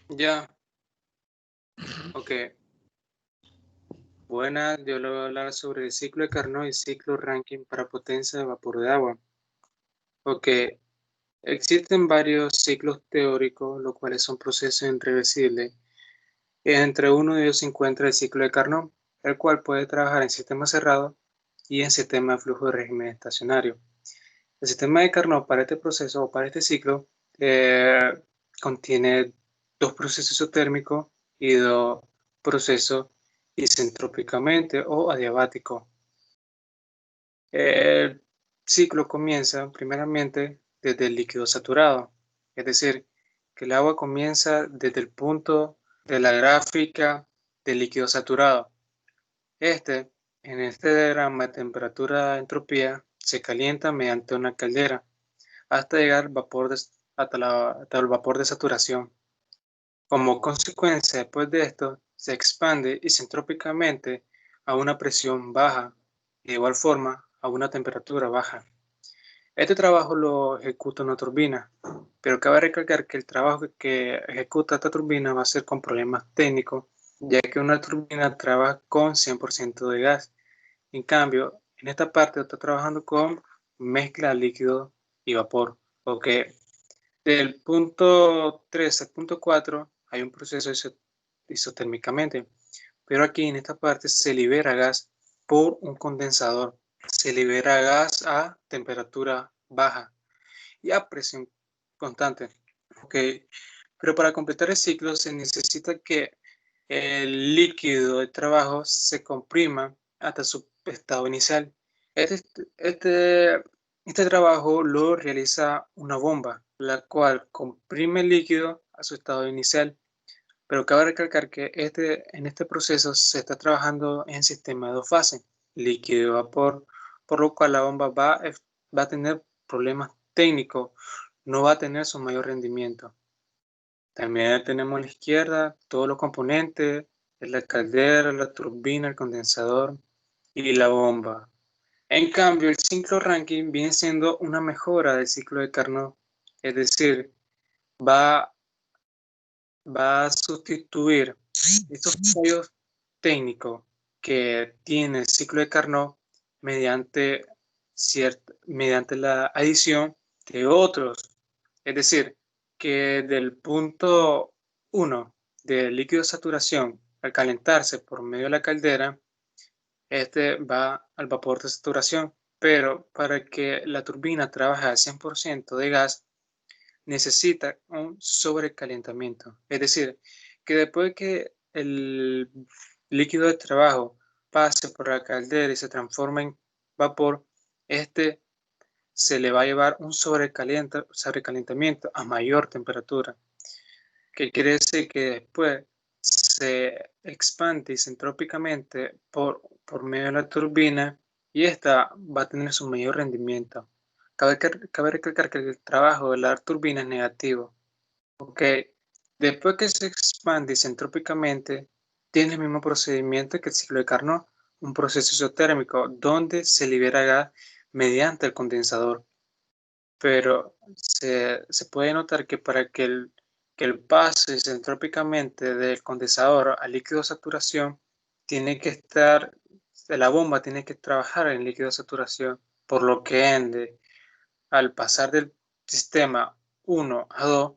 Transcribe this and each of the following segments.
Ya, ok. Buenas, yo le voy a hablar sobre el ciclo de Carnot y ciclo Rankine para potencia de vapor de agua. Ok, existen varios ciclos teóricos, los cuales son procesos irreversibles. Entre uno de ellos se encuentra el ciclo de Carnot, el cual puede trabajar en sistema cerrado y en sistema de flujo de régimen estacionario. El sistema de Carnot para este proceso o para este ciclo eh, contiene dos procesos isotérmicos y dos procesos isentrópicamente o adiabáticos. El ciclo comienza primeramente desde el líquido saturado, es decir, que el agua comienza desde el punto de la gráfica del líquido saturado. Este, en este diagrama de temperatura-entropía, se calienta mediante una caldera hasta llegar hasta el vapor de saturación. Como consecuencia, después de esto, se expande isentrópicamente a una presión baja y de igual forma a una temperatura baja. Este trabajo lo ejecuta una turbina, pero cabe recalcar que el trabajo que ejecuta esta turbina va a ser con problemas técnicos, ya que una turbina trabaja con 100% de gas. En cambio, en esta parte está trabajando con mezcla líquido y vapor, porque del punto 3 al punto 4 hay un proceso isotérmicamente, pero aquí en esta parte se libera gas por un condensador. Se libera gas a temperatura baja y a presión constante. Okay. Pero para completar el ciclo se necesita que el líquido de trabajo se comprima hasta su estado inicial. Este trabajo lo realiza una bomba, la cual comprime el líquido a su estado inicial. Pero cabe recalcar que en este proceso se está trabajando en sistema de dos fases, líquido y vapor, por lo cual la bomba va a tener problemas técnicos, no va a tener su mayor rendimiento. También tenemos a la izquierda todos los componentes, la caldera, la turbina, el condensador y la bomba. En cambio, el ciclo Rankine viene siendo una mejora del ciclo de Carnot, es decir, va, va a sustituir estos fallos técnicos que tiene el ciclo de Carnot mediante, mediante la adición de otros. Es decir, que del punto 1 del líquido de saturación al calentarse por medio de la caldera, este va al vapor de saturación, pero para que la turbina trabaje al 100% de gas, necesita un sobrecalentamiento. Es decir, que después que el líquido de trabajo pase por la caldera y se transforme en vapor, este se le va a llevar un sobrecalentamiento a mayor temperatura, que quiere decir que después se expande isentrópicamente por medio de la turbina y esta va a tener su mayor rendimiento. Cabe recalcar que el trabajo de la turbina es negativo. Okay. Después que se expande isentrópicamente, tiene el mismo procedimiento que el ciclo de Carnot, un proceso isotérmico donde se libera gas mediante el condensador. Pero se puede notar que para que el paso isentrópicamente del condensador al líquido de saturación, tiene que estar, la bomba tiene que trabajar en líquido de saturación, por lo que al pasar del sistema 1 a 2,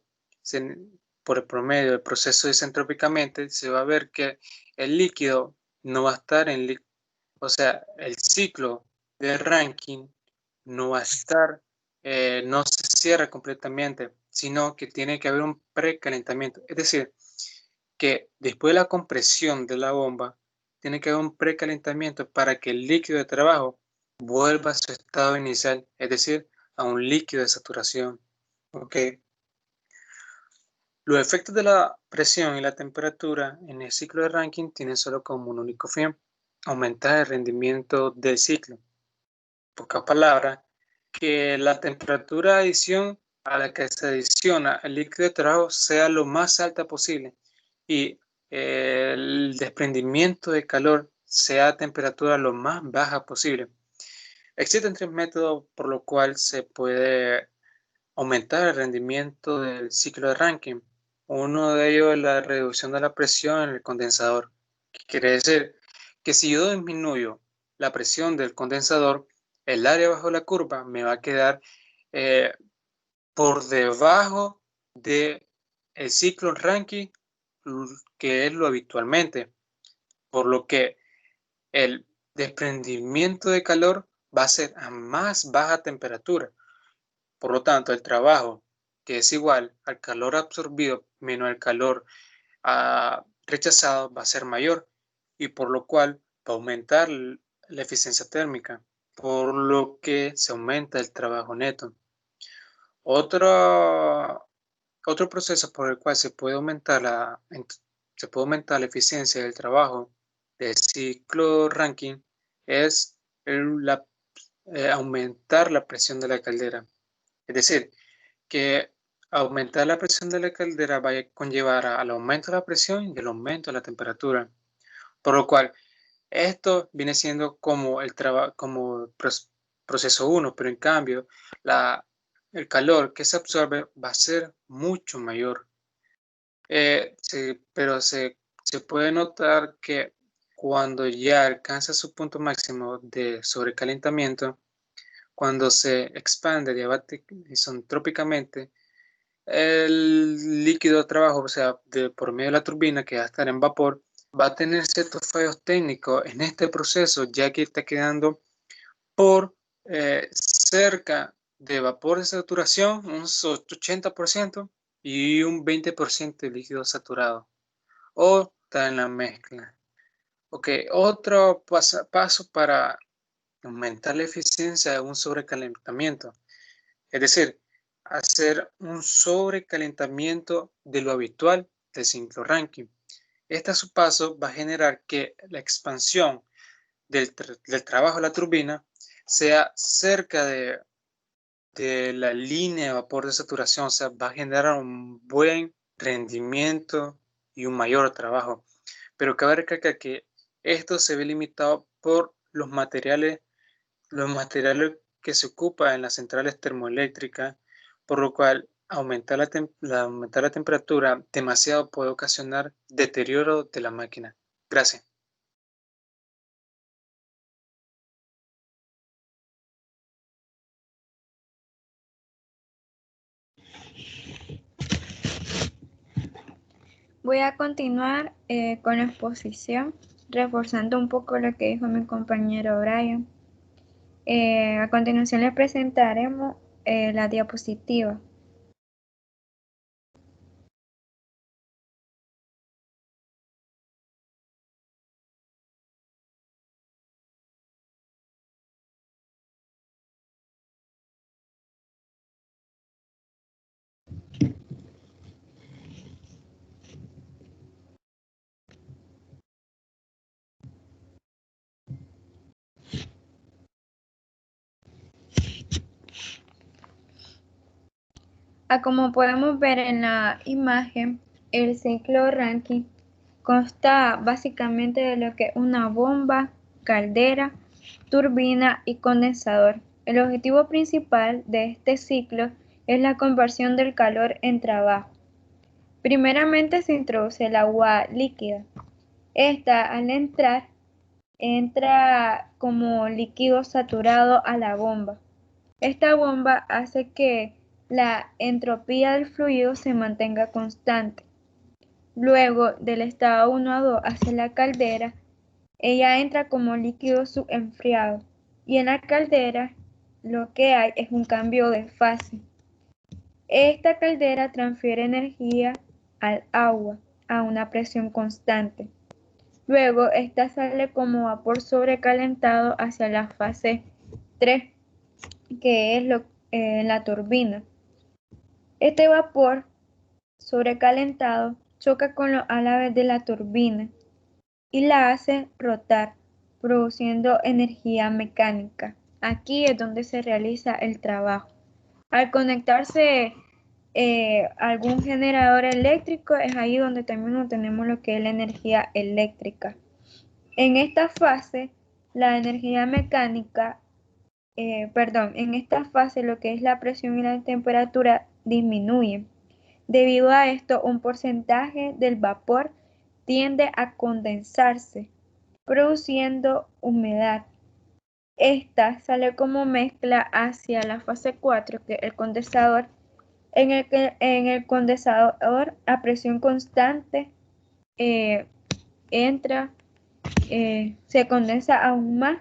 por el promedio del proceso isentrópicamente, se va a ver que el líquido no va a estar o sea, el ciclo de Rankine no va a estar, no se cierra completamente, sino que tiene que haber un precalentamiento. Es decir, que después de la compresión de la bomba, tiene que haber un precalentamiento para que el líquido de trabajo vuelva a su estado inicial, es decir, a un líquido de saturación. Okay. Los efectos de la presión y la temperatura en el ciclo de Rankine tienen solo como un único fin: aumentar el rendimiento del ciclo. En pocas palabras, que la temperatura de adición a la que se adiciona el líquido de trabajo sea lo más alta posible y el desprendimiento de calor sea a temperatura lo más baja posible. Existen tres métodos por los cuales se puede aumentar el rendimiento del ciclo de Rankine. Uno de ellos es la reducción de la presión en el condensador. Quiere decir que si yo disminuyo la presión del condensador, el área bajo la curva me va a quedar por debajo del ciclo Rankine, que es lo habitualmente, por lo que el desprendimiento de calor va a ser a más baja temperatura. Por lo tanto, el trabajo, que es igual al calor absorbido menos el calor rechazado, va a ser mayor, y por lo cual va a aumentar la eficiencia térmica, por lo que se aumenta el trabajo neto. Otro proceso por el cual se puede aumentar la eficiencia del trabajo del ciclo Rankine es aumentar la presión de la caldera. Es decir, que aumentar la presión de la caldera va a conllevar al aumento de la presión y el aumento de la temperatura. Por lo cual, esto viene siendo como proceso 1, pero en cambio, el calor que se absorbe va a ser mucho mayor. Pero se puede notar que cuando ya alcanza su punto máximo de sobrecalentamiento, cuando se expande isentrópicamente, el líquido de trabajo, o sea, por medio de la turbina que va a estar en vapor, va a tener ciertos fallos técnicos en este proceso, ya que está quedando por cerca de vapor de saturación, un 80% y un 20% de líquido saturado, o está en la mezcla. Ok, otro paso para aumentar la eficiencia de un sobrecalentamiento, es decir, hacer un sobrecalentamiento de lo habitual del ciclo Rankine. Este a su paso va a generar que la expansión del trabajo de la turbina sea cerca de la línea de vapor de saturación, o sea, va a generar un buen rendimiento y un mayor trabajo. Pero cabe recalcar que esto se ve limitado por los materiales que se ocupan en las centrales termoeléctricas, por lo cual aumentar la temperatura demasiado puede ocasionar deterioro de la máquina. Gracias. Voy a continuar con la exposición, reforzando un poco lo que dijo mi compañero Brian. A continuación les presentaremos la diapositiva. Como podemos ver en la imagen, el ciclo Rankine consta básicamente de lo que es una bomba, caldera, turbina y condensador. El objetivo principal de este ciclo es la conversión del calor en trabajo. Primeramente se introduce el agua líquida. Esta, al entrar, entra como líquido saturado a la bomba. Esta bomba hace que la entropía del fluido se mantenga constante. Luego, del estado 1 a 2 hacia la caldera, ella entra como líquido subenfriado, y en la caldera lo que hay es un cambio de fase. Esta caldera transfiere energía al agua a una presión constante. Luego, esta sale como vapor sobrecalentado hacia la fase 3, que es la turbina. Este vapor sobrecalentado choca con los álabes de la turbina y la hace rotar, produciendo energía mecánica. Aquí es donde se realiza el trabajo. Al conectarse algún generador eléctrico, es ahí donde también tenemos lo que es la energía eléctrica. En esta fase, la energía mecánica, en esta fase lo que es la presión y la temperatura disminuyen, Debido a esto, un porcentaje del vapor tiende a condensarse, produciendo humedad. Esta sale como mezcla hacia la fase 4, que es el condensador, en el condensador a presión constante se condensa aún más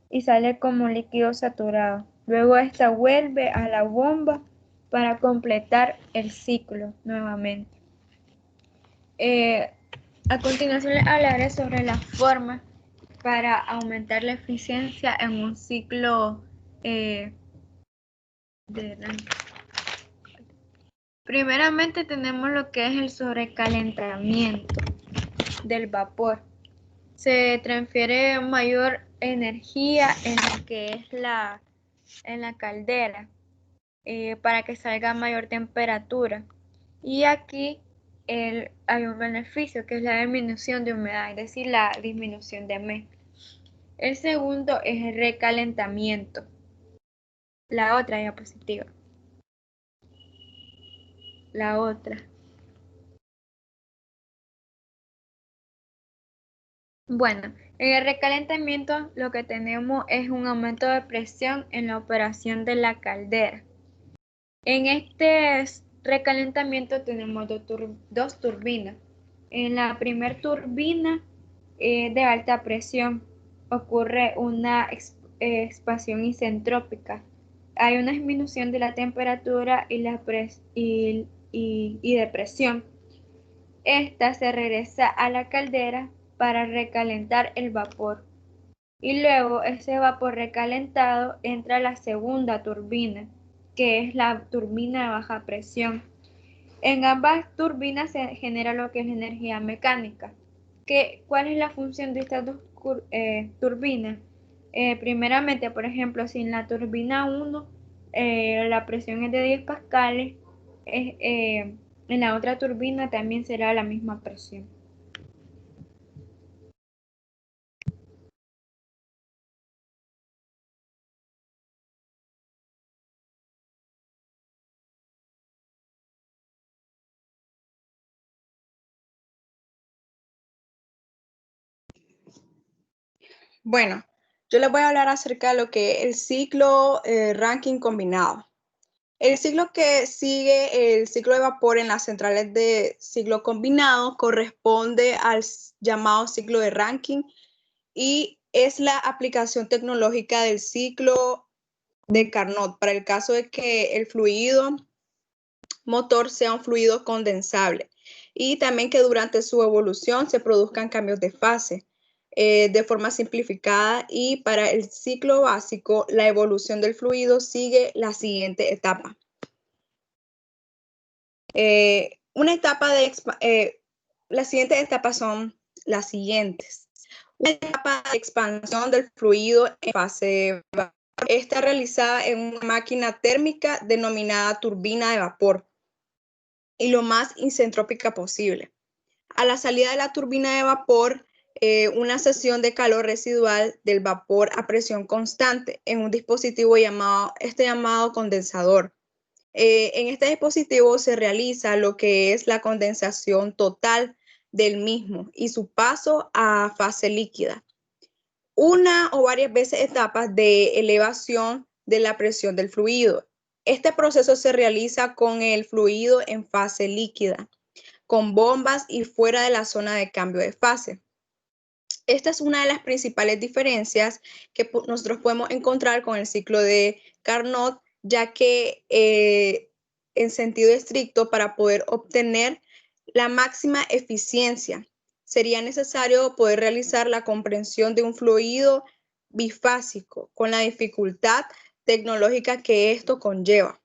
y sale como líquido saturado. Luego esta vuelve a la bomba para completar el ciclo nuevamente. A continuación les hablaré sobre las formas para aumentar la eficiencia en un ciclo de Rankine. Primeramente tenemos lo que es el sobrecalentamiento del vapor. Se transfiere mayor energía en lo que es en la caldera para que salga mayor temperatura. Y aquí hay un beneficio que es la disminución de humedad, es decir, la disminución de mezcla. El segundo es el recalentamiento. La otra diapositiva. La otra. Bueno, en el recalentamiento lo que tenemos es un aumento de presión en la operación de la caldera. En este recalentamiento tenemos dos turbinas. En la primera turbina de alta presión ocurre una expansión isentrópica. Hay una disminución de la temperatura y de presión. Esta se regresa a la caldera para recalentar el vapor. Y luego ese vapor recalentado entra a la segunda turbina, que es la turbina de baja presión. En ambas turbinas se genera lo que es energía mecánica. ¿Cuál es la función de estas dos turbinas? Primeramente, por ejemplo, si en la turbina 1 la presión es de 10 pascales, en la otra turbina también será la misma presión. Bueno, yo les voy a hablar acerca de lo que es el ciclo Rankine combinado. El ciclo que sigue el ciclo de vapor en las centrales de ciclo combinado corresponde al llamado ciclo de Rankine y es la aplicación tecnológica del ciclo de Carnot para el caso de que el fluido motor sea un fluido condensable y también que durante su evolución se produzcan cambios de fase. De forma simplificada y para el ciclo básico, la evolución del fluido sigue la siguiente etapa. Las siguientes etapas son las siguientes. Una etapa de expansión del fluido en fase vapor. Está realizada en una máquina térmica denominada turbina de vapor y lo más isentrópica posible. A la salida de la turbina de vapor, una cesión de calor residual del vapor a presión constante en un dispositivo llamado condensador. En este dispositivo se realiza lo que es la condensación total del mismo y su paso a fase líquida. Una o varias veces etapas de elevación de la presión del fluido. Este proceso se realiza con el fluido en fase líquida, con bombas y fuera de la zona de cambio de fase. Esta es una de las principales diferencias que nosotros podemos encontrar con el ciclo de Carnot, ya que en sentido estricto, para poder obtener la máxima eficiencia, sería necesario poder realizar la comprensión de un fluido bifásico con la dificultad tecnológica que esto conlleva.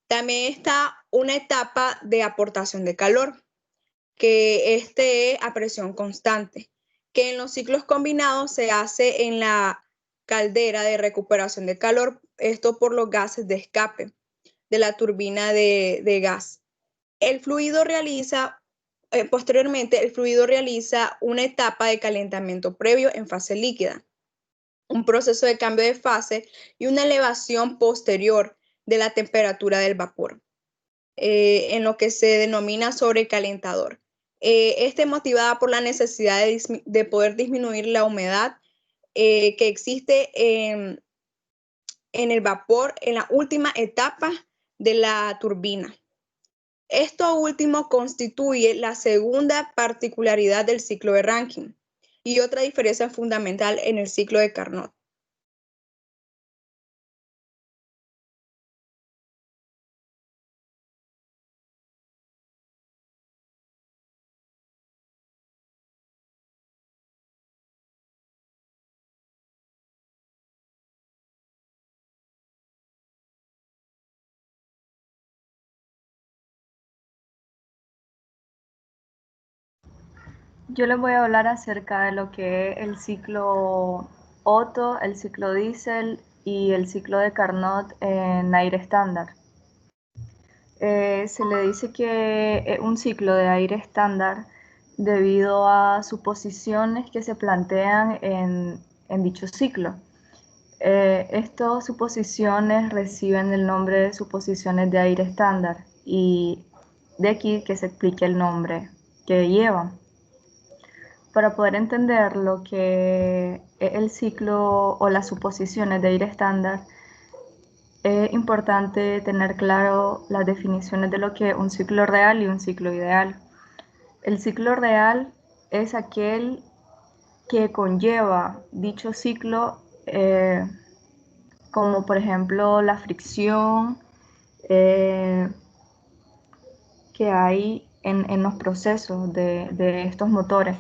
También está una etapa de aportación de calor, que es a presión constante, que en los ciclos combinados se hace en la caldera de recuperación de calor, esto por los gases de escape de la turbina de gas. Posteriormente, el fluido realiza una etapa de calentamiento previo en fase líquida, un proceso de cambio de fase y una elevación posterior de la temperatura del vapor. en lo que se denomina sobrecalentador. Este es motivada por la necesidad de poder disminuir la humedad que existe en el vapor en la última etapa de la turbina. Esto último constituye la segunda particularidad del ciclo de Rankine y otra diferencia fundamental en el ciclo de Carnot. Yo les voy a hablar acerca de lo que es el ciclo Otto, el ciclo Diesel y el ciclo de Carnot en aire estándar. Se le dice que es un ciclo de aire estándar debido a suposiciones que se plantean en dicho ciclo. Estas suposiciones reciben el nombre de suposiciones de aire estándar y de aquí que se explique el nombre que llevan. Para poder entender lo que es el ciclo o las suposiciones de aire estándar, es importante tener claro las definiciones de lo que es un ciclo real y un ciclo ideal. El ciclo real es aquel que conlleva dicho ciclo, como por ejemplo la fricción que hay en los procesos de estos motores,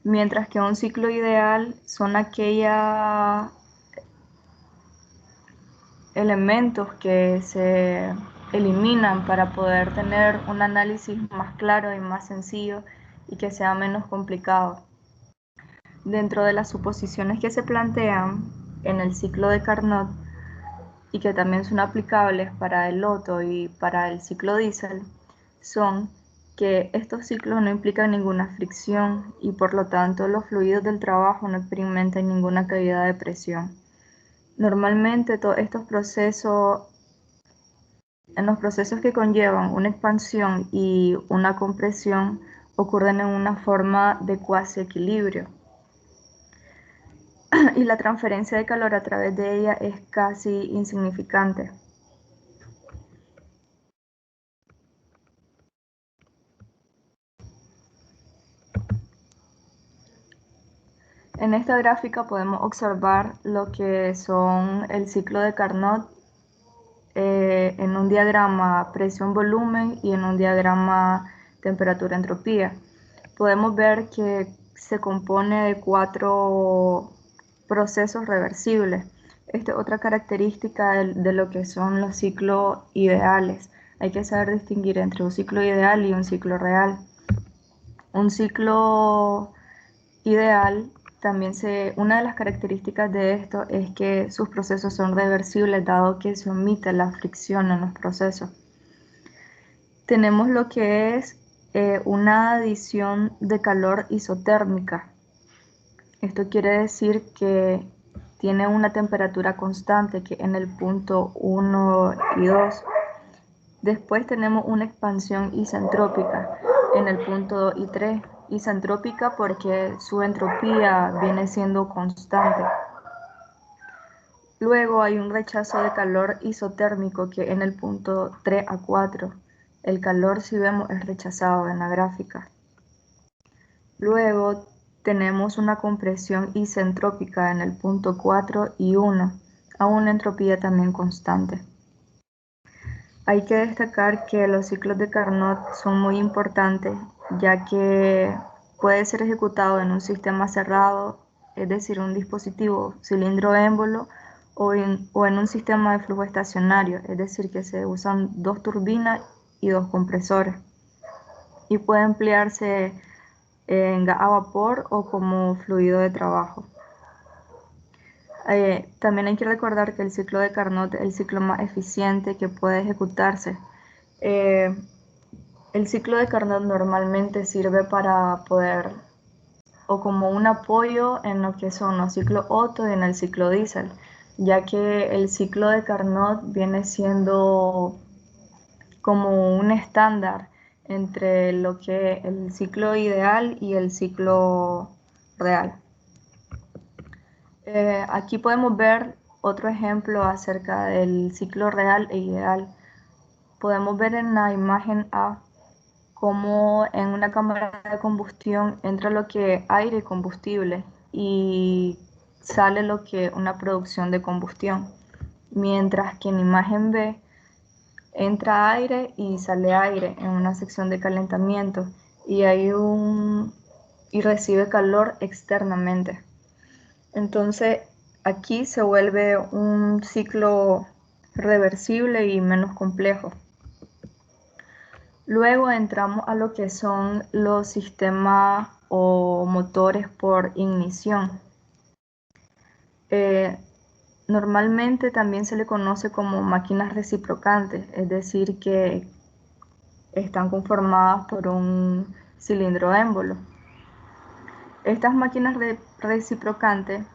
mientras que un ciclo ideal son aquellos elementos que se eliminan para poder tener un análisis más claro y más sencillo y que sea menos complicado. Dentro de las suposiciones que se plantean en el ciclo de Carnot y que también son aplicables para el Otto y para el ciclo Diesel, son que estos ciclos no implican ninguna fricción y por lo tanto los fluidos del trabajo no experimentan ninguna caída de presión. Normalmente todos estos procesos, en los procesos que conllevan una expansión y una compresión, ocurren en una forma de cuasi equilibrio y la transferencia de calor a través de ella es casi insignificante. En esta gráfica podemos observar lo que son el ciclo de Carnot en un diagrama presión-volumen y en un diagrama temperatura-entropía. Podemos ver que se compone de 4 procesos reversibles. Esta es otra característica de lo que son los ciclos ideales. Hay que saber distinguir entre un ciclo ideal y un ciclo real. Un ciclo ideal también una de las características de esto es que sus procesos son reversibles dado que se omite la fricción en los procesos. Tenemos lo que es una adición de calor isotérmica. Esto quiere decir que tiene una temperatura constante que en el punto 1 y 2. Después tenemos una expansión isentrópica en el punto 2 y 3. Isentrópica porque su entropía viene siendo constante. Luego hay un rechazo de calor isotérmico que en el punto 3 a 4. El calor, si vemos, es rechazado en la gráfica. Luego tenemos una compresión isentrópica en el punto 4 y 1, a una entropía también constante. Hay que destacar que los ciclos de Carnot son muy importantes, ya que puede ser ejecutado en un sistema cerrado, es decir, un dispositivo cilindro-émbolo, o en un sistema de flujo estacionario, es decir, que se usan 2 turbinas y 2 compresores. Y puede emplearse en gas a vapor o como fluido de trabajo. También hay que recordar que el ciclo de Carnot es el ciclo más eficiente que puede ejecutarse. El ciclo de Carnot normalmente sirve para poder, o como un apoyo en lo que son los ciclos Otto y en el ciclo Diesel, ya que el ciclo de Carnot viene siendo como un estándar entre lo que el ciclo ideal y el ciclo real. Aquí podemos ver otro ejemplo acerca del ciclo real e ideal. Podemos ver en la imagen A cómo en una cámara de combustión entra lo que aire y combustible y sale lo que una producción de combustión, mientras que en imagen B entra aire y sale aire en una sección de calentamiento y recibe calor externamente. Entonces aquí se vuelve un ciclo reversible y menos complejo. Luego entramos a lo que son los sistemas o motores por ignición. Normalmente también se le conoce como máquinas reciprocantes, es decir, que están conformadas por un cilindro émbolo. Estas máquinas reciprocantes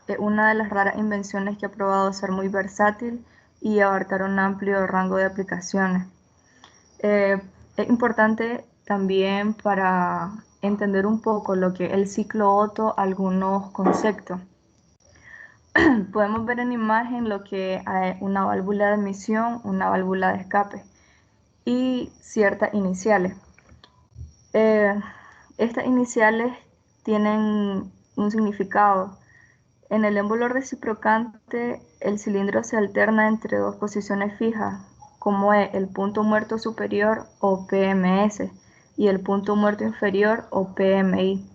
es una de las raras invenciones que ha probado ser muy versátil y abarcar un amplio rango de aplicaciones. Es importante también para entender un poco lo que es el ciclo Otto, algunos conceptos. Podemos ver en imagen lo que es una válvula de emisión, una válvula de escape y ciertas iniciales. Estas iniciales tienen un significado. En el émbolo reciprocante, el cilindro se alterna entre dos posiciones fijas, como es el punto muerto superior o PMS y el punto muerto inferior o PMI.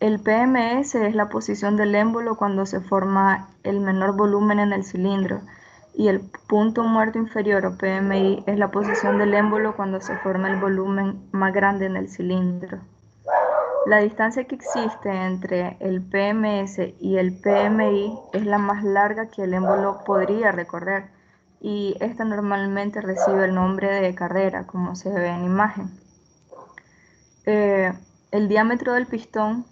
El PMS es la posición del émbolo cuando se forma el menor volumen en el cilindro y el punto muerto inferior o PMI es la posición del émbolo cuando se forma el volumen más grande en el cilindro. La distancia que existe entre el PMS y el PMI es la más larga que el émbolo podría recorrer y esta normalmente recibe el nombre de carrera, como se ve en imagen. El diámetro del pistón,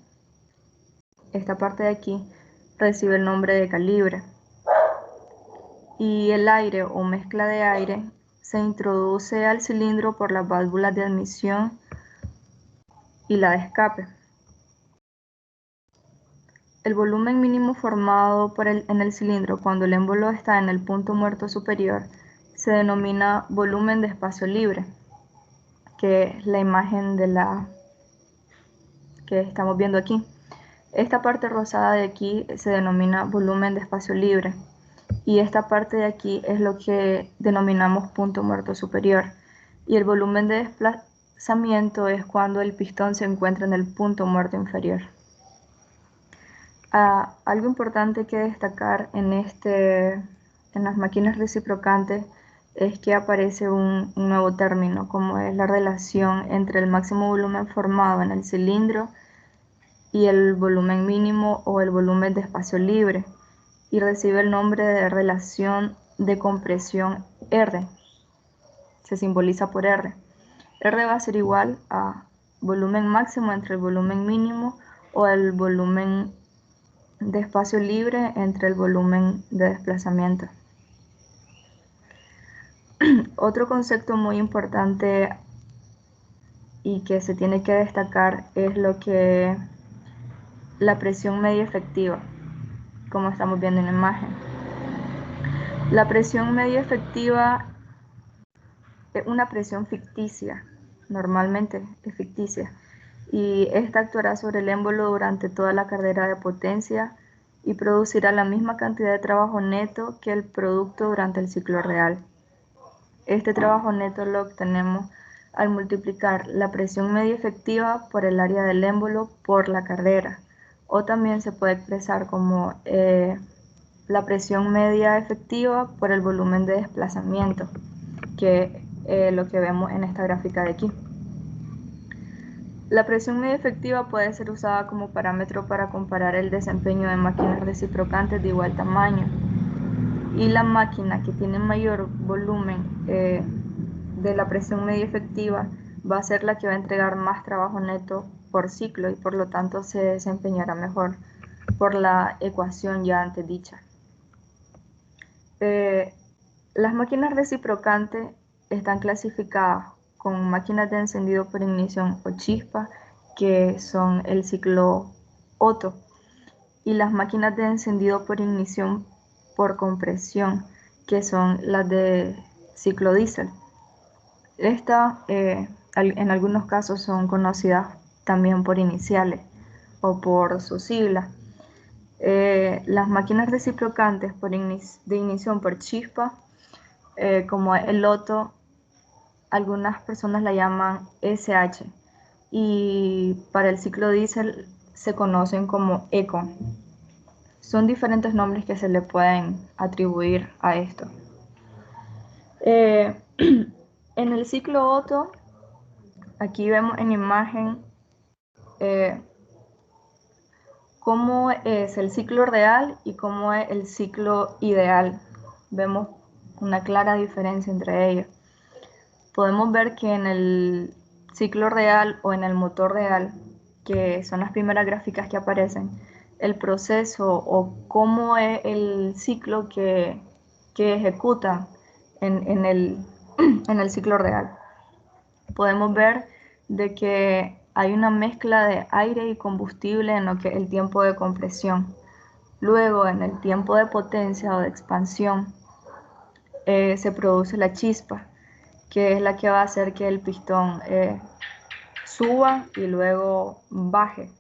esta parte de aquí, recibe el nombre de calibre. Y el aire o mezcla de aire se introduce al cilindro por las válvulas de admisión y la de escape. El volumen mínimo formado en el cilindro cuando el émbolo está en el punto muerto superior se denomina volumen de espacio libre, que es la imagen de que estamos viendo aquí. Esta parte rosada de aquí se denomina volumen de espacio libre y esta parte de aquí es lo que denominamos punto muerto superior. Y el volumen de desplazamiento es cuando el pistón se encuentra en el punto muerto inferior. Algo importante que destacar en las máquinas reciprocantes es que aparece un nuevo término, como es la relación entre el máximo volumen formado en el cilindro y el volumen mínimo o el volumen de espacio libre, y recibe el nombre de relación de compresión R. Se simboliza por R. R va a ser igual a volumen máximo entre el volumen mínimo o el volumen de espacio libre entre el volumen de desplazamiento. Otro concepto muy importante y que se tiene que destacar es lo que la presión media efectiva, como estamos viendo en la imagen. La presión media efectiva es una presión ficticia, normalmente es ficticia, y esta actuará sobre el émbolo durante toda la carrera de potencia y producirá la misma cantidad de trabajo neto que el producto durante el ciclo real. Este trabajo neto lo obtenemos al multiplicar la presión media efectiva por el área del émbolo por la carrera, o también se puede expresar como la presión media efectiva por el volumen de desplazamiento, que es lo que vemos en esta gráfica de aquí. La presión media efectiva puede ser usada como parámetro para comparar el desempeño de máquinas reciprocantes de igual tamaño. Y la máquina que tiene mayor volumen de la presión media efectiva va a ser la que va a entregar más trabajo neto por ciclo y por lo tanto se desempeñará mejor por la ecuación ya antes dicha. Las máquinas reciprocantes están clasificadas con máquinas de encendido por ignición o chispa, que son el ciclo Otto, y las máquinas de encendido por ignición por compresión, que son las de ciclo diésel. Estas, en algunos casos, son conocidas también por iniciales o por sus siglas. Las máquinas reciprocantes de ignición por chispa, como el Otto, algunas personas la llaman SH, y para el ciclo diésel se conocen como ECO. Son diferentes nombres que se le pueden atribuir a esto. En el ciclo Otto, aquí vemos en imagen cómo es el ciclo real y cómo es el ciclo ideal. Vemos una clara diferencia entre ellos. Podemos ver que en el ciclo real o en el motor real, que son las primeras gráficas que aparecen, el proceso o cómo es el ciclo que ejecutan en el ciclo real. Podemos ver de que hay una mezcla de aire y combustible en lo que es el tiempo de compresión. Luego, en el tiempo de potencia o de expansión, se produce la chispa, que es la que va a hacer que el pistón suba y luego baje.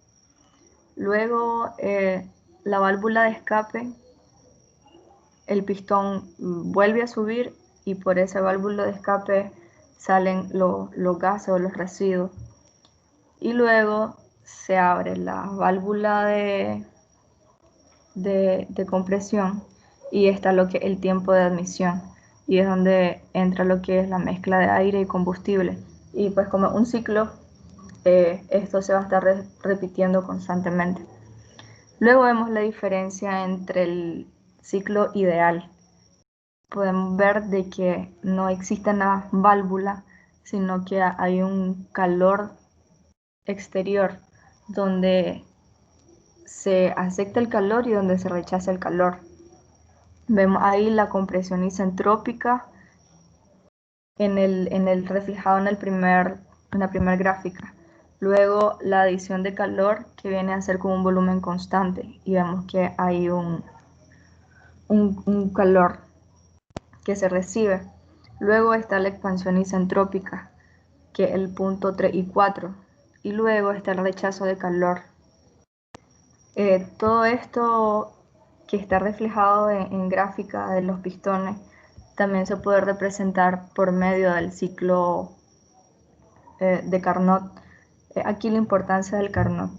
Luego, la válvula de escape, el pistón vuelve a subir y por esa válvula de escape salen los gases o los residuos. Y luego se abre la válvula de compresión y está lo que es el tiempo de admisión, y es donde entra lo que es la mezcla de aire y combustible. Y pues como un ciclo, esto se va a estar repitiendo constantemente. Luego vemos la diferencia entre el ciclo ideal. Podemos ver de que no existe una válvula, sino que hay un calor exterior donde se acepta el calor y donde se rechaza el calor. Vemos ahí la compresión isentrópica reflejado en la primera gráfica. Luego la adición de calor, que viene a ser como un volumen constante, y vemos que hay un calor que se recibe. Luego está la expansión isentrópica, que es el punto 3 y 4, y luego está el rechazo de calor. Todo esto que está reflejado en gráfica de los pistones también se puede representar por medio del ciclo de Carnot. Aquí la importancia del Carnot,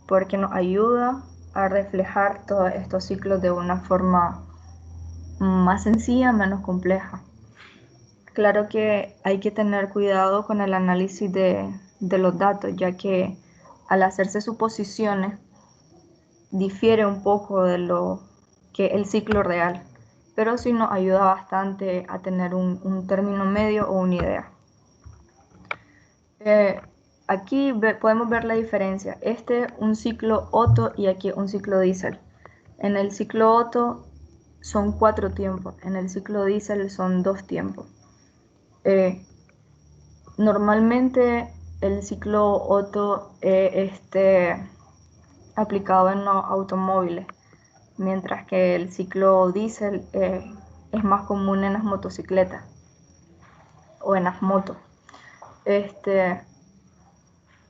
porque nos ayuda a reflejar todos estos ciclos de una forma más sencilla, menos compleja. Claro que hay que tener cuidado con el análisis de los datos, ya que al hacerse suposiciones difiere un poco de lo que el ciclo real, pero sí nos ayuda bastante a tener un término medio o una idea. Aquí podemos ver la diferencia. Un ciclo Otto y aquí un ciclo diésel. En el ciclo Otto son 4 tiempos, en el ciclo diésel son 2 tiempos. Normalmente el ciclo Otto aplicado en los automóviles, mientras que el ciclo diésel es más común en las motocicletas o en las motos.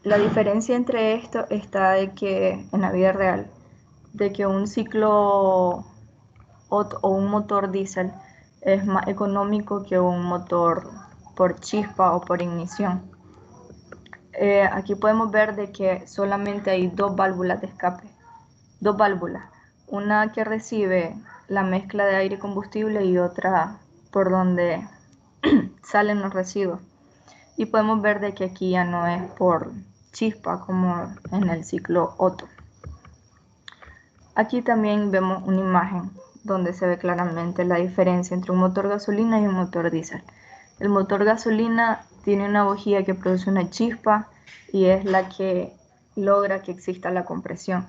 La diferencia entre esto está de que en la vida real, de que un ciclo o un motor diésel es más económico que un motor por chispa o por ignición. Aquí podemos ver de que solamente hay 2 válvulas de escape, 2 válvulas, una que recibe la mezcla de aire y combustible y otra por donde salen los residuos. Y podemos ver de que aquí ya no es por chispa como en el ciclo Otto. Aquí también vemos una imagen donde se ve claramente la diferencia entre un motor gasolina y un motor diésel. El motor gasolina tiene una bujía que produce una chispa y es la que logra que exista la compresión,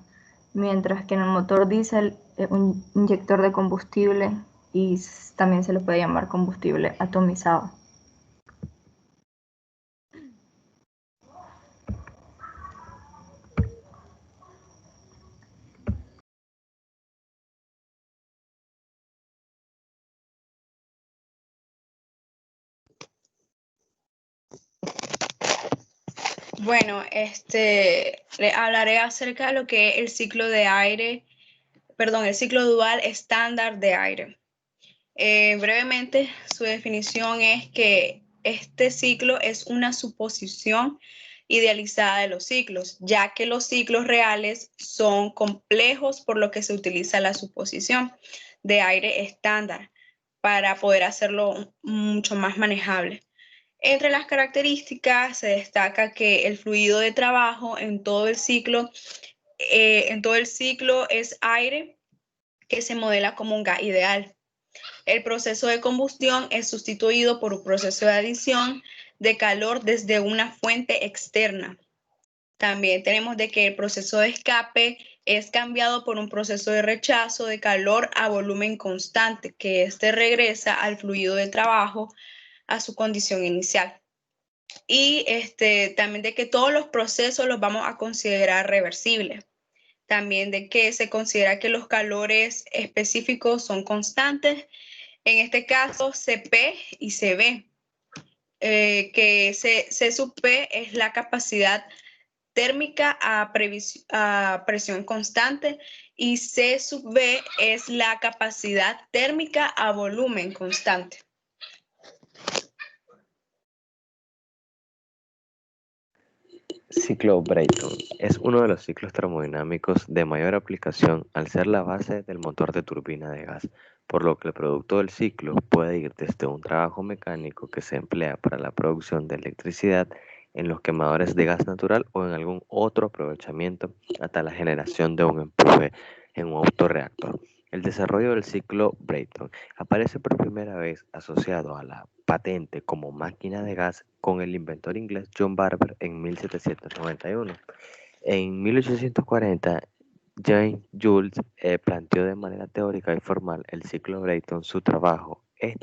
mientras que en el motor diésel es un inyector de combustible y también se le puede llamar combustible atomizado. Bueno, le hablaré acerca de lo que es el ciclo de aire, perdón, el ciclo dual estándar de aire. Brevemente, su definición es que este ciclo es una suposición idealizada de los ciclos, ya que los ciclos reales son complejos, por lo que se utiliza la suposición de aire estándar para poder hacerlo mucho más manejable. Entre las características se destaca que el fluido de trabajo en todo el ciclo es aire que se modela como un gas ideal. El proceso de combustión es sustituido por un proceso de adición de calor desde una fuente externa. También tenemos de que el proceso de escape es cambiado por un proceso de rechazo de calor a volumen constante, que regresa al fluido de trabajo a su condición inicial. Y también de que todos los procesos los vamos a considerar reversibles. También de que se considera que los calores específicos son constantes. En este caso, Cp y Cv, que C sub P es la capacidad térmica a presión constante y C sub V es la capacidad térmica a volumen constante. Ciclo Brayton es uno de los ciclos termodinámicos de mayor aplicación al ser la base del motor de turbina de gas, por lo que el producto del ciclo puede ir desde un trabajo mecánico que se emplea para la producción de electricidad en los quemadores de gas natural o en algún otro aprovechamiento hasta la generación de un empuje en un autorreactor. El desarrollo del ciclo Brayton aparece por primera vez asociado a la patente como máquina de gas con el inventor inglés John Barber en 1791. En 1840, James Joule planteó de manera teórica y formal el ciclo Brayton. Su trabajo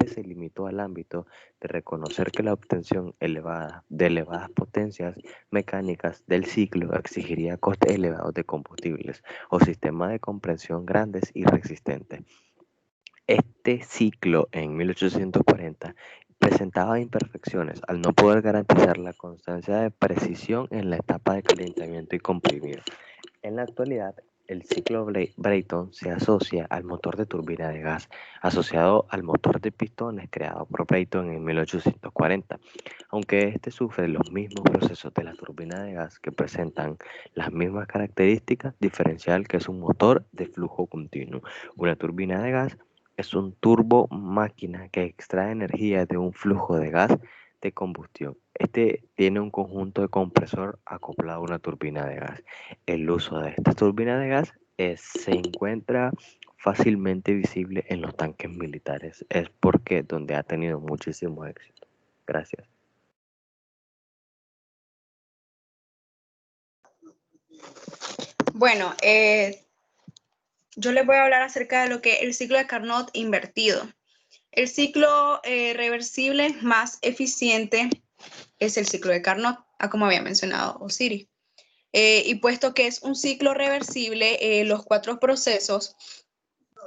se limitó al ámbito de reconocer que la obtención de elevadas potencias mecánicas del ciclo exigiría costes elevados de combustibles o sistemas de compresión grandes y resistentes. Este ciclo en 1840 presentaba imperfecciones al no poder garantizar la constancia de precisión en la etapa de calentamiento y comprimido. En la actualidad, el ciclo Brayton se asocia al motor de turbina de gas, asociado al motor de pistones creado por Brayton en 1840, aunque este sufre los mismos procesos de la turbina de gas que presentan las mismas características diferencial que es un motor de flujo continuo. Una turbina de gas es un turbo máquina que extrae energía de un flujo de gas de combustión. Este tiene un conjunto de compresor acoplado a una turbina de gas. El uso de esta turbina de gas se encuentra fácilmente visible en los tanques militares. Es porque donde ha tenido muchísimo éxito. Gracias. Bueno, yo les voy a hablar acerca de lo que es el ciclo de Carnot invertido. El ciclo reversible más eficiente es el ciclo de Carnot, como había mencionado Osiris. Y puesto que es un ciclo reversible, los 4 procesos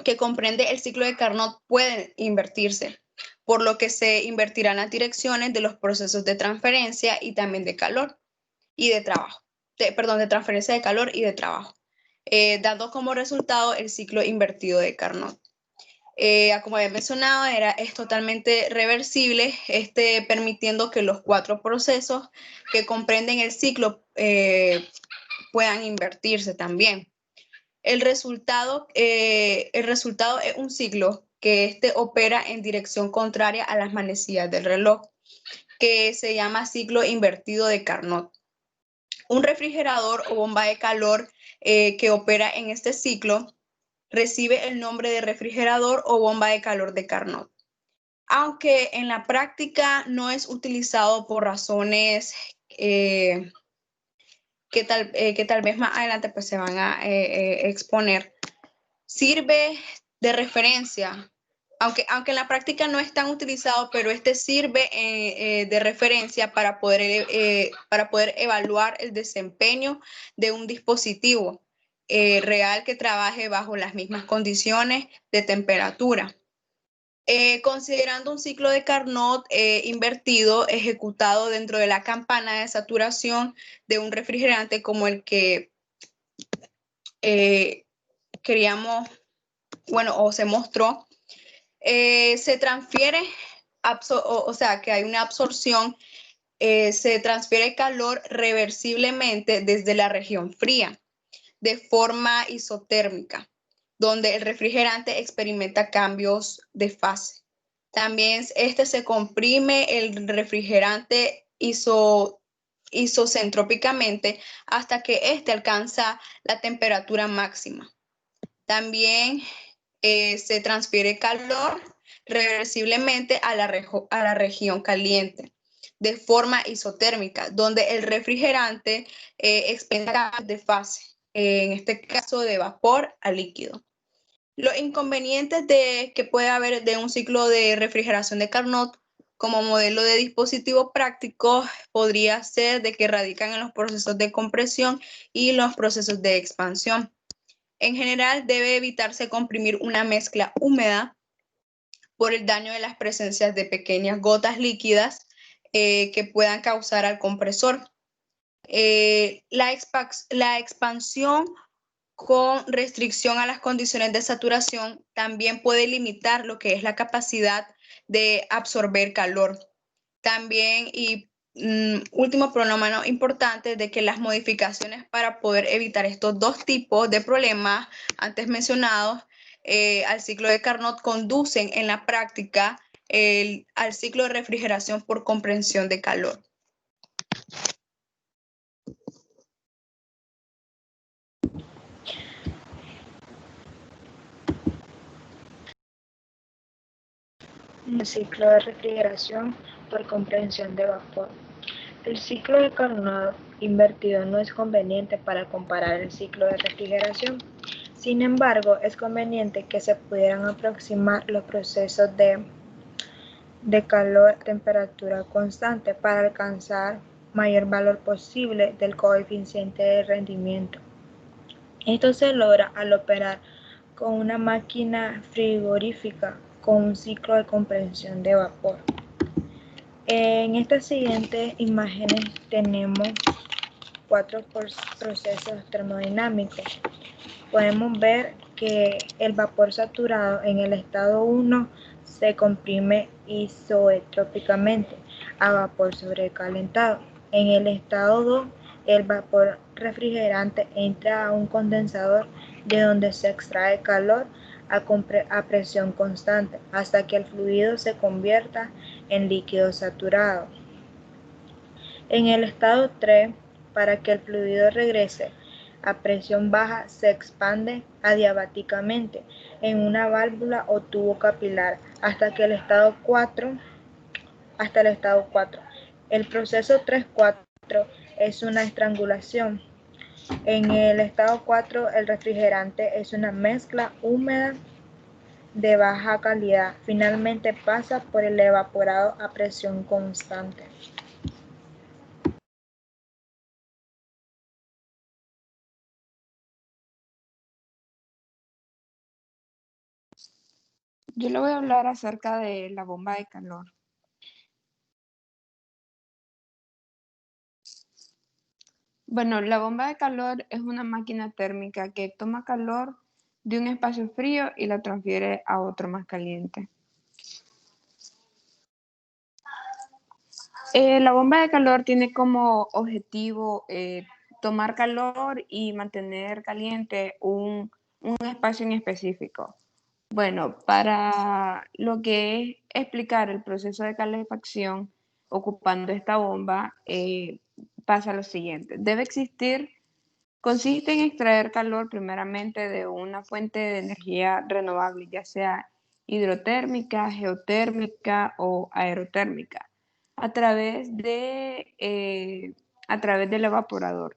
que comprende el ciclo de Carnot pueden invertirse, por lo que se invertirán las direcciones de los procesos de transferencia y también de calor y de trabajo. De transferencia de calor y de trabajo, dando como resultado el ciclo invertido de Carnot. Como había mencionado, es totalmente reversible, permitiendo que los 4 procesos que comprenden el ciclo puedan invertirse también. El resultado es un ciclo que opera en dirección contraria a las manecillas del reloj, que se llama ciclo invertido de Carnot. Un refrigerador o bomba de calor que opera en este ciclo recibe el nombre de refrigerador o bomba de calor de Carnot, aunque en la práctica no es utilizado por razones que tal vez más adelante pues se van a exponer. Sirve de referencia aunque en la práctica no es tan utilizado, pero este sirve de referencia para poder evaluar el desempeño de un dispositivo real que trabaje bajo las mismas condiciones de temperatura. Considerando un ciclo de Carnot invertido ejecutado dentro de la campana de saturación de un refrigerante como el que queríamos, bueno, o se mostró, se transfiere, o sea, que hay una absorción, se transfiere calor reversiblemente desde la región fría de forma isotérmica, donde el refrigerante experimenta cambios de fase. También se comprime el refrigerante isocentrópicamente hasta que éste alcanza la temperatura máxima. También se transfiere calor reversiblemente a la región caliente de forma isotérmica, donde el refrigerante experimenta cambios de fase, en este caso de vapor a líquido. Los inconvenientes que puede haber de un ciclo de refrigeración de Carnot como modelo de dispositivo práctico podría ser de que radican en los procesos de compresión y los procesos de expansión. En general, debe evitarse comprimir una mezcla húmeda por el daño de las presencias de pequeñas gotas líquidas que puedan causar al compresor. La expansión con restricción a las condiciones de saturación también puede limitar lo que es la capacidad de absorber calor. También, y último pero no menos importante, de que las modificaciones para poder evitar estos dos tipos de problemas antes mencionados al ciclo de Carnot conducen en la práctica al ciclo de refrigeración por compresión de calor. El ciclo de refrigeración por compresión de vapor. El ciclo de Carnot invertido no es conveniente para comparar el ciclo de refrigeración. Sin embargo, es conveniente que se pudieran aproximar los procesos de calor a temperatura constante para alcanzar mayor valor posible del coeficiente de rendimiento. Esto se logra al operar con una máquina frigorífica con un ciclo de compresión de vapor. En estas siguientes imágenes tenemos 4 procesos termodinámicos. Podemos ver que el vapor saturado en el estado 1 se comprime isotrópicamente a vapor sobrecalentado. En el estado 2, el vapor refrigerante entra a un condensador de donde se extrae calor a presión constante hasta que el fluido se convierta en líquido saturado. En el estado 3, para que el fluido regrese a presión baja, se expande adiabáticamente en una válvula o tubo capilar hasta el estado 4. El proceso 3-4 es una estrangulación. En el estado 4, el refrigerante es una mezcla húmeda de baja calidad. Finalmente pasa por el evaporado a presión constante. Yo le voy a hablar acerca de la bomba de calor. Bueno, la bomba de calor es una máquina térmica que toma calor de un espacio frío y la transfiere a otro más caliente. La bomba de calor tiene como objetivo tomar calor y mantener caliente un espacio en específico. Bueno, para lo que es explicar el proceso de calefacción ocupando esta bomba, pasa lo siguiente. Consiste en extraer calor primeramente de una fuente de energía renovable, ya sea hidrotérmica, geotérmica o aerotérmica, a través del evaporador.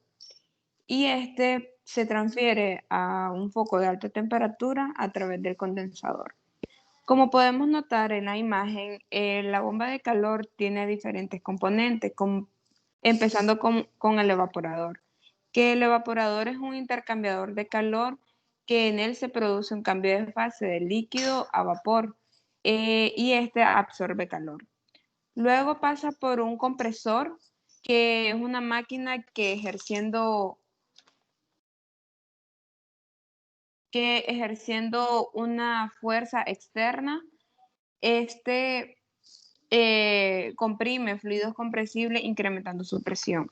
Y este se transfiere a un foco de alta temperatura a través del condensador. Como podemos notar en la imagen, la bomba de calor tiene diferentes componentes, empezando con el evaporador, que el evaporador es un intercambiador de calor que en él se produce un cambio de fase de líquido a vapor y este absorbe calor. Luego pasa por un compresor, que es una máquina que ejerciendo una fuerza externa, comprime fluidos compresibles incrementando su presión.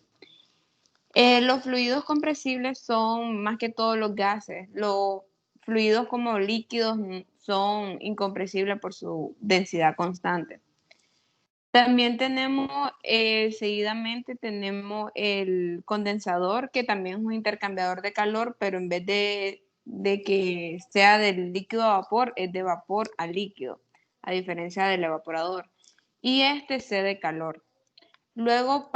Los fluidos compresibles son más que todo los gases. Los fluidos como líquidos son incompresibles por su densidad constante. También tenemos, seguidamente tenemos el condensador, que también es un intercambiador de calor, pero en vez de que sea del líquido a vapor, es de vapor a líquido, a diferencia del evaporador. Y este cede calor. Luego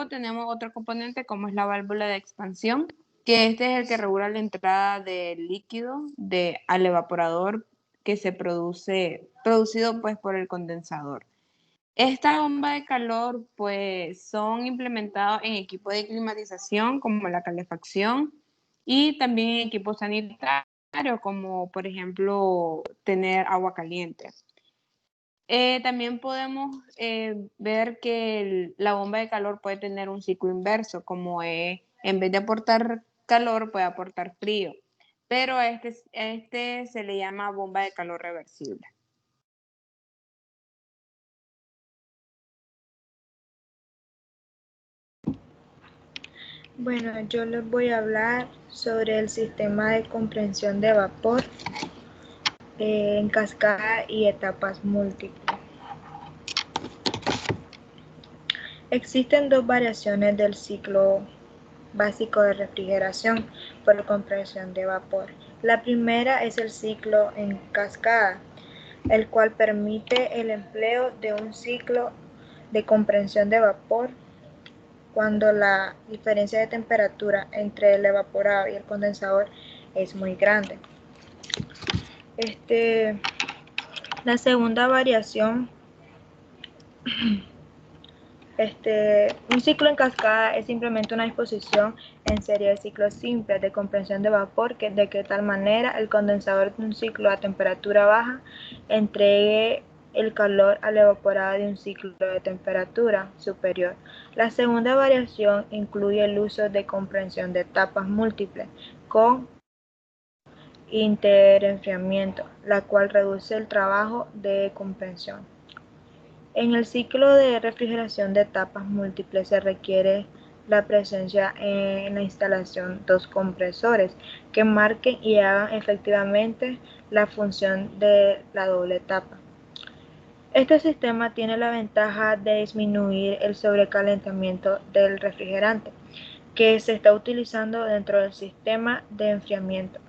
tenemos otro componente como es la válvula de expansión, que este es el que regula la entrada del líquido al evaporador que se producido pues por el condensador. Esta bomba de calor pues son implementados en equipos de climatización como la calefacción y también en equipos sanitarios como por ejemplo tener agua caliente. También podemos ver que la bomba de calor puede tener un ciclo inverso, como en vez de aportar calor puede aportar frío, pero a este se le llama bomba de calor reversible. Bueno, yo les voy a hablar sobre el sistema de compresión de vapor en cascada y etapas múltiples. Existen dos variaciones del ciclo básico de refrigeración por compresión de vapor. La primera es el ciclo en cascada, el cual permite el empleo de un ciclo de compresión de vapor cuando la diferencia de temperatura entre el evaporado y el condensador es muy grande. La segunda variación, un ciclo en cascada es simplemente una disposición en serie de ciclos simples de compresión de vapor de tal manera el condensador de un ciclo a temperatura baja entregue el calor al evaporado de un ciclo de temperatura superior. La segunda variación incluye el uso de compresión de etapas múltiples con interenfriamiento, la cual reduce el trabajo de compresión. En el ciclo de refrigeración de etapas múltiples se requiere la presencia en la instalación dos compresores que marquen y hagan efectivamente la función de la doble etapa. Este sistema tiene la ventaja de disminuir el sobrecalentamiento del refrigerante que se está utilizando dentro del sistema de enfriamiento.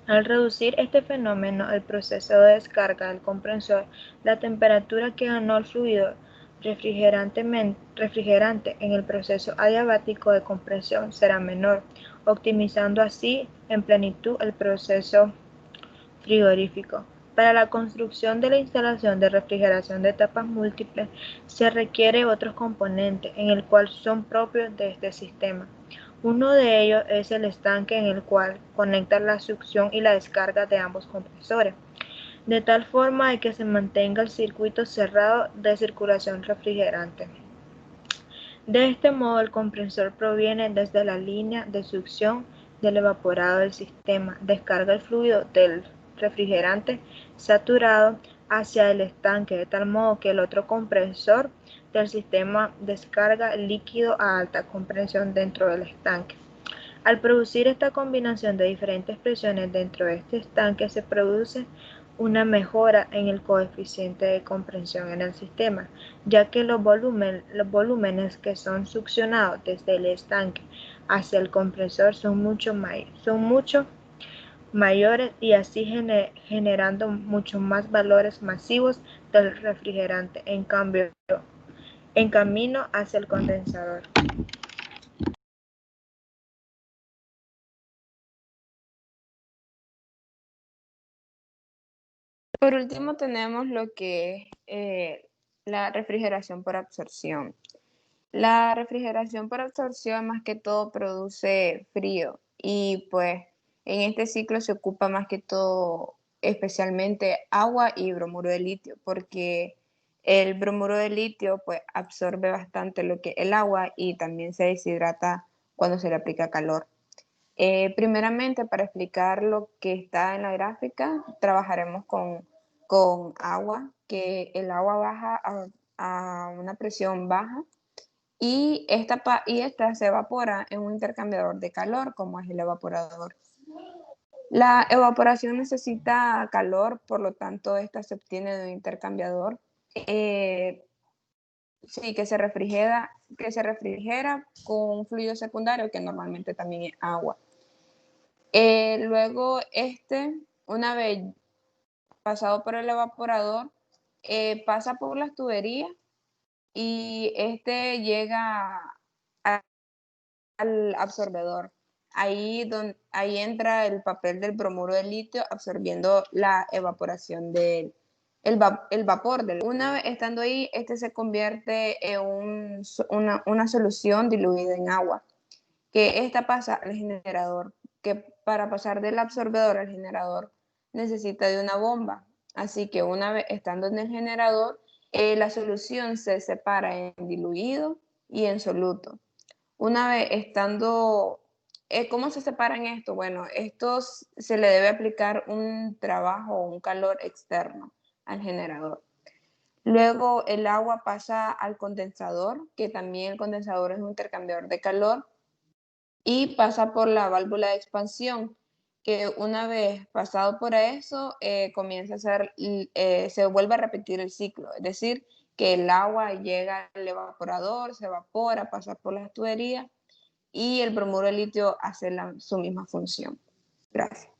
Al reducir este fenómeno, el proceso de descarga del compresor, la temperatura que ganó el fluido refrigerante en el proceso adiabático de compresión será menor, optimizando así en plenitud el proceso frigorífico. Para la construcción de la instalación de refrigeración de etapas múltiples se requiere otros componentes en el cual son propios de este sistema. Uno de ellos es el estanque en el cual conectan la succión y la descarga de ambos compresores, de tal forma de que se mantenga el circuito cerrado de circulación refrigerante. De este modo, el compresor proviene desde la línea de succión del evaporado del sistema, descarga el fluido del refrigerante saturado hacia el estanque, de tal modo que el otro compresor del sistema descarga el líquido a alta compresión dentro del estanque. Al producir esta combinación de diferentes presiones dentro de este estanque, se produce una mejora en el coeficiente de compresión en el sistema, ya que los volúmenes que son succionados desde el estanque hacia el compresor son mucho mayores y así generando mucho más valores masivos del refrigerante en camino hacia el condensador. Por último tenemos lo que es la refrigeración por absorción. La refrigeración por absorción más que todo produce frío y pues en este ciclo se ocupa más que todo especialmente agua y bromuro de litio, porque el bromuro de litio pues absorbe bastante lo que es el agua y también se deshidrata cuando se le aplica calor. Primeramente, para explicar lo que está en la gráfica, trabajaremos con agua, que el agua baja a una presión baja y esta se evapora en un intercambiador de calor, como es el evaporador. La evaporación necesita calor, por lo tanto, esta se obtiene de un intercambiador. Sí, que se refrigera con un fluido secundario, que normalmente también es agua. Luego, una vez pasado por el evaporador, pasa por las tuberías y llega al absorbedor. Ahí entra el papel del bromuro de litio absorbiendo la evaporación el vapor. Una vez estando ahí, se convierte en una solución diluida en agua, que esta pasa al generador, que para pasar del absorbedor al generador necesita de una bomba. Así que una vez estando en el generador, la solución se separa en diluido y en soluto. Una vez estando, ¿cómo se separan esto? Bueno, estos se le debe aplicar un trabajo o un calor externo al generador. Luego el agua pasa al condensador, que también el condensador es un intercambiador de calor, y pasa por la válvula de expansión, que una vez pasado por eso, comienza a se vuelve a repetir el ciclo, es decir, que el agua llega al evaporador, se evapora, pasa por las tuberías y el bromuro de litio hace su misma función. Gracias.